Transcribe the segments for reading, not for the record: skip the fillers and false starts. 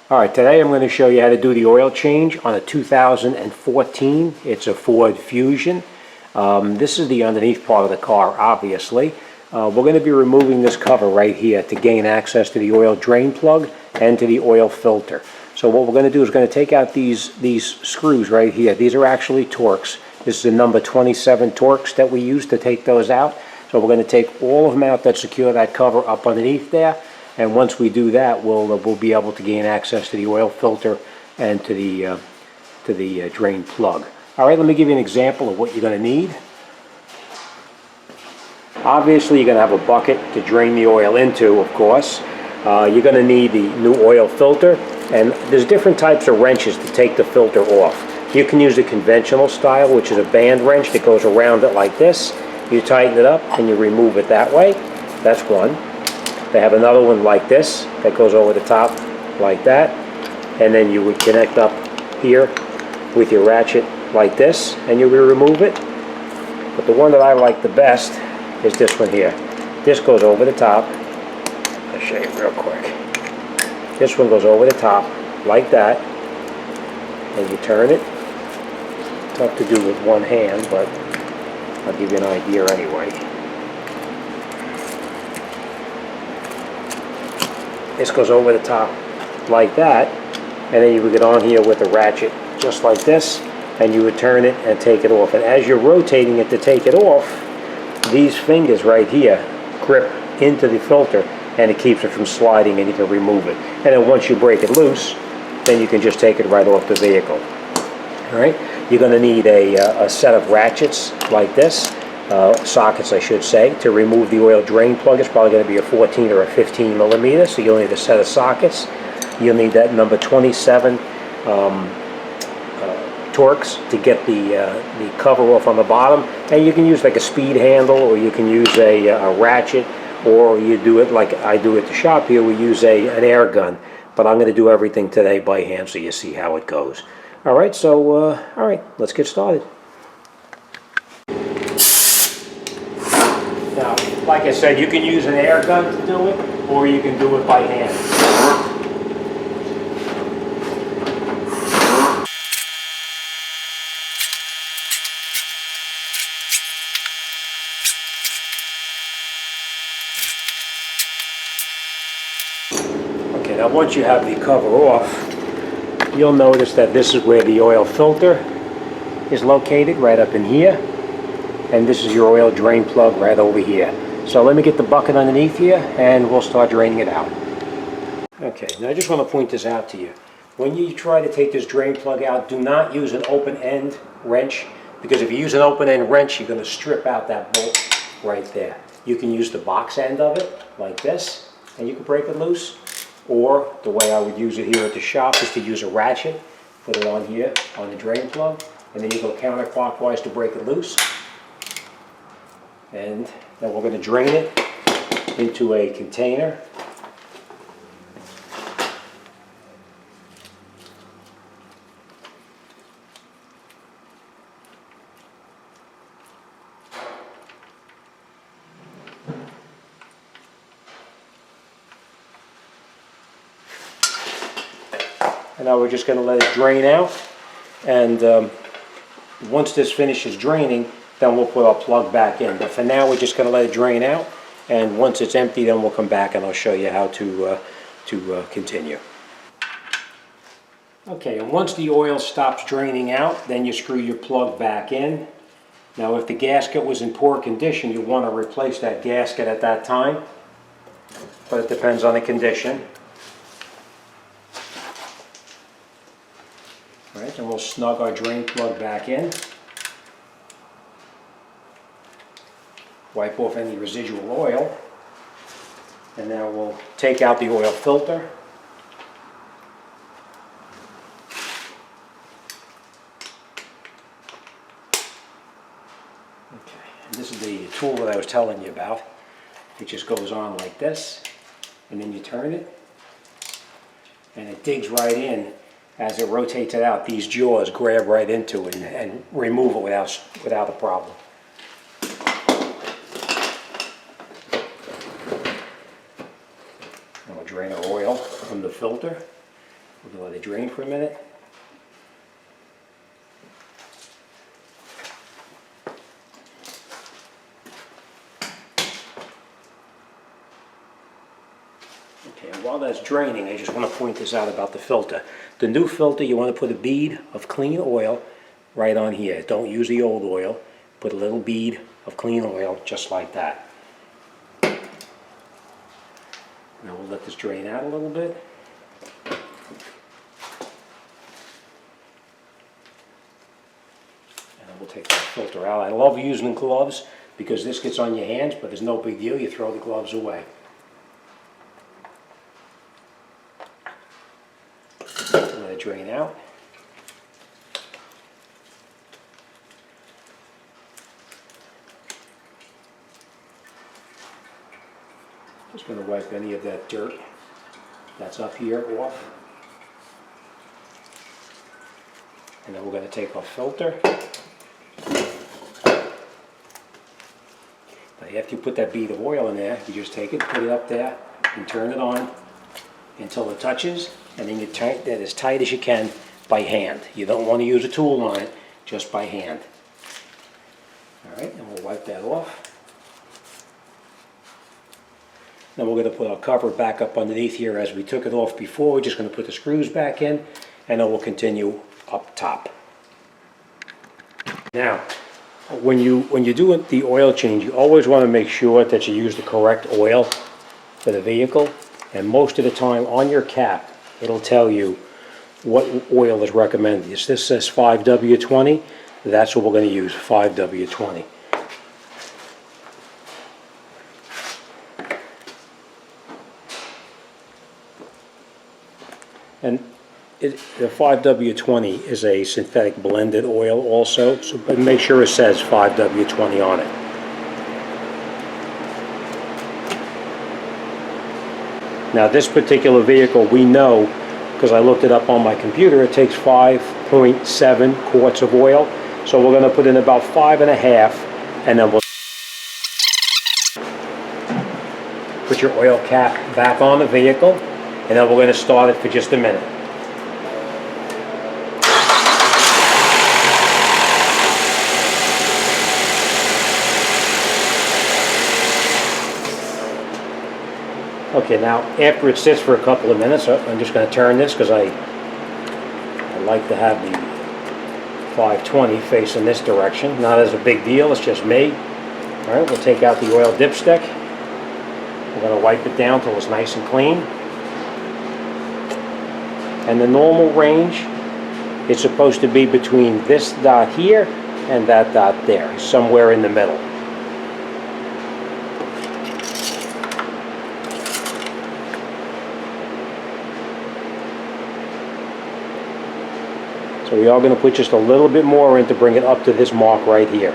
Alright, today I'm going to show you how to do the oil change on a 2014. It's a Ford Fusion. This is the underneath part of the car, obviously. We're going to be removing this cover right here to gain access to the oil drain plug and to the oil filter. So what we're going to do is going to take out these screws right here. These are actually Torx. This is a number 27 Torx that we use to take those out. So we're going to take all of them out that secure that cover up underneath there. And once we do that, we'll be able to gain access to the oil filter and to the drain plug. All right, let me give you an example of what you're going to need. Obviously, you're going to have a bucket to drain the oil into, of course. You're going to need the new oil filter, and there's different types of wrenches to take the filter off. You can use the conventional style, which is a band wrench that goes around it like this. You tighten it up and you remove it that way. That's one. They have another one like this that goes over the top like that, and then you would connect up here with your ratchet like this and you will remove it. But the one that I like the best is this one here. This goes over the top. I'll show you real quick. This one goes over the top like that, and you turn it. Tough to do with one hand, but I'll give you an idea anyway. This goes over the top like that, and then you would get on here with a ratchet just like this, and you would turn it and take it off. And as you're rotating it to take it off, these fingers right here grip into the filter, and it keeps it from sliding, and you can remove it. And then once you break it loose, then you can just take it right off the vehicle. All right, you're going to need a set of ratchets like this. Sockets, I should say, to remove the oil drain plug. It's probably going to be a 14 or a 15 millimeter, so you'll need a set of sockets. You'll need that number 27 Torx to get the cover off on the bottom, and you can use like a speed handle, or you can use a ratchet, or you do it like I do at the shop here. We use an air gun, but I'm going to do everything today by hand so you see how it goes. All right, so all right, let's get started. Now, like I said, you can use an air gun to do it, or you can do it by hand. Okay, now once you have the cover off, you'll notice that this is where the oil filter is located, right up in here. And this is your oil drain plug right over here. So let me get the bucket underneath here and we'll start draining it out. Okay, now I just want to point this out to you. When you try to take this drain plug out, do not use an open end wrench, because if you use an open end wrench, you're going to strip out that bolt right there. You can use the box end of it like this and you can break it loose, or the way I would use it here at the shop is to use a ratchet, put it on here on the drain plug, and then you go counterclockwise to break it loose. And then we're going to drain it into a container. And now we're just going to let it drain out. And once this finishes draining, then we'll put our plug back in. But for now, we're just going to let it drain out, and once it's empty, then we'll come back and I'll show you how to continue. Okay, and once the oil stops draining out, then you screw your plug back in. Now, if the gasket was in poor condition, you want to replace that gasket at that time, but it depends on the condition. All right, then we'll snug our drain plug back in. Wipe off any residual oil, and now we'll take out the oil filter. Okay, and this is the tool that I was telling you about. It just goes on like this, and then you turn it, and it digs right in. As it rotates it out, these jaws grab right into it and remove it without a problem. Drain our oil from the filter We're going to let it drain for a minute. Okay, and while that's draining, I just want to point this out about the filter. The new filter, you want to put a bead of clean oil right on here. Don't use the old oil. Put a little bead of clean oil just like that. Now we'll let this drain out a little bit. And then we'll take that filter out. I love using gloves because this gets on your hands, but there's no big deal. You throw the gloves away. Let it drain out. Just going to wipe any of that dirt that's up here off. And then we're going to take our filter. Now after you put that bead of oil in there, you just take it, put it up there, and turn it on until it touches, and then you tighten that as tight as you can by hand. You don't want to use a tool on it, just by hand. Alright, and we'll wipe that off. Then we're going to put our cover back up underneath here as we took it off before. We're just going to put the screws back in, and then we'll continue up top. Now, when you do the oil change, you always want to make sure that you use the correct oil for the vehicle. And most of the time on your cap, it'll tell you what oil is recommended. If this says 5W20, that's what we're going to use, 5W20. And the 5W20 is a synthetic blended oil also, so but make sure it says 5W20 on it. Now this particular vehicle, we know, because I looked it up on my computer, it takes 5.7 quarts of oil. So we're going to put in about 5.5, and then we'll put your oil cap back on the vehicle, and then we're going to start it for just a minute. Okay, now after it sits for a couple of minutes, I'm just going to turn this because I like to have the 520 facing this direction. Not as a big deal, it's just me. Alright, we'll take out the oil dipstick. We're going to wipe it down till it's nice and clean. And the normal range is supposed to be between this dot here and that dot there, somewhere in the middle. So we are going to put just a little bit more in to bring it up to this mark right here.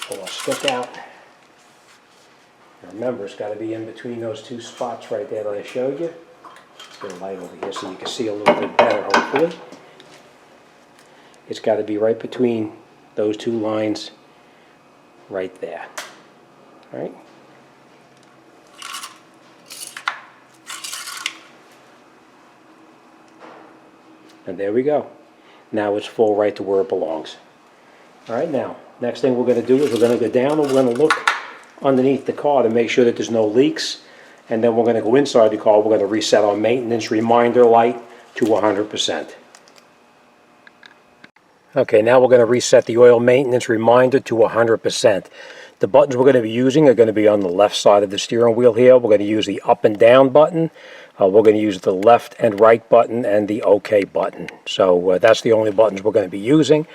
Pull our stick out. Now remember, it's got to be in between those two spots right there that I showed you. Let's get a light over here so you can see a little bit better, hopefully. It's got to be right between those two lines right there. All right. And there we go. Now it's full right to where it belongs. All right, now, next thing we're going to do is we're going to go down and we're going to look underneath the car to make sure that there's no leaks. And then we're going to go inside the car. We're going to reset our maintenance reminder light to 100%. Okay, now we're going to reset the oil maintenance reminder to 100%. The buttons we're going to be using are going to be on the left side of the steering wheel here. We're going to use the up and down button. We're going to use the left and right button and the OK button. So that's the only buttons we're going to be using.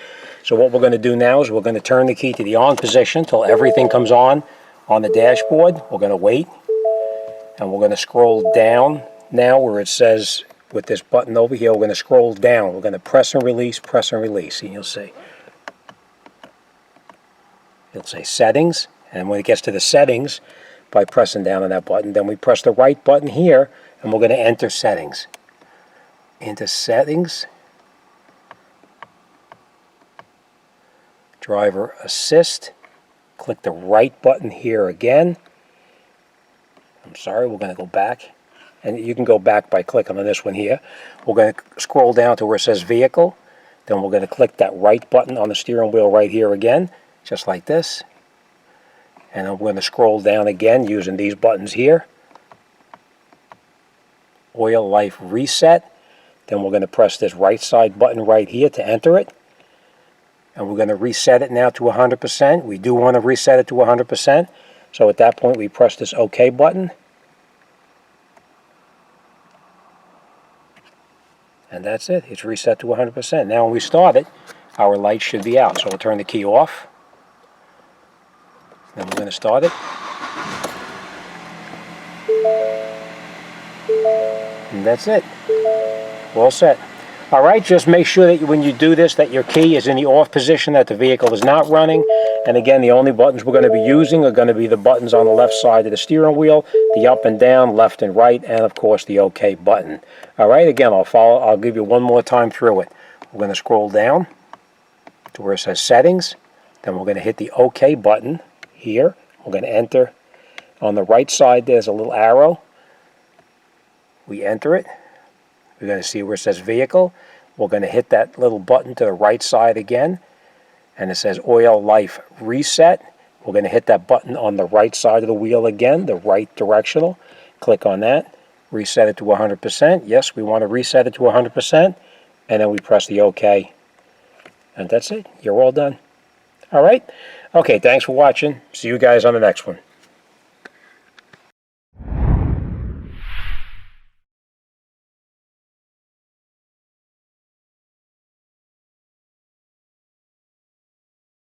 So what we're going to do now is we're going to turn the key to the on position until everything comes on the dashboard. We're going to wait, and we're going to scroll down now where it says, with this button over here, we're going to scroll down. We're going to press and release, and you'll see. It'll say settings, and when it gets to the settings, by pressing down on that button, then we press the right button here, and we're going to enter settings. Into settings, driver assist. Click the right button here again. I'm sorry, we're going to go back. And you can go back by clicking on this one here. We're going to scroll down to where it says vehicle. Then we're going to click that right button on the steering wheel right here again, just like this. And I'm going to scroll down again using these buttons here. Oil life reset. Then we're going to press this right side button right here to enter it. And we're going to reset it now to 100%. We do want to reset it to 100%. So at that point we press this OK button. And that's it. It's reset to 100%. Now when we start it, our light should be out. So we'll turn the key off. Then we're going to start it. And that's it. All set. All right, just make sure that when you do this that your key is in the off position, that the vehicle is not running. And again, the only buttons we're going to be using are going to be the buttons on the left side of the steering wheel, the up and down, left and right, and of course the OK button. All right, again, I'll give you one more time through it. We're going to scroll down to where it says settings. Then we're going to hit the OK button here. We're going to enter. On the right side, there's a little arrow. We enter it. We're going to see where it says vehicle. We're going to hit that little button to the right side again. And it says oil life reset. We're going to hit that button on the right side of the wheel again, the right directional. Click on that. Reset it to 100%. Yes, we want to reset it to 100%. And then we press the OK. And that's it. You're all done. All right? Okay, thanks for watching. See you guys on the next one.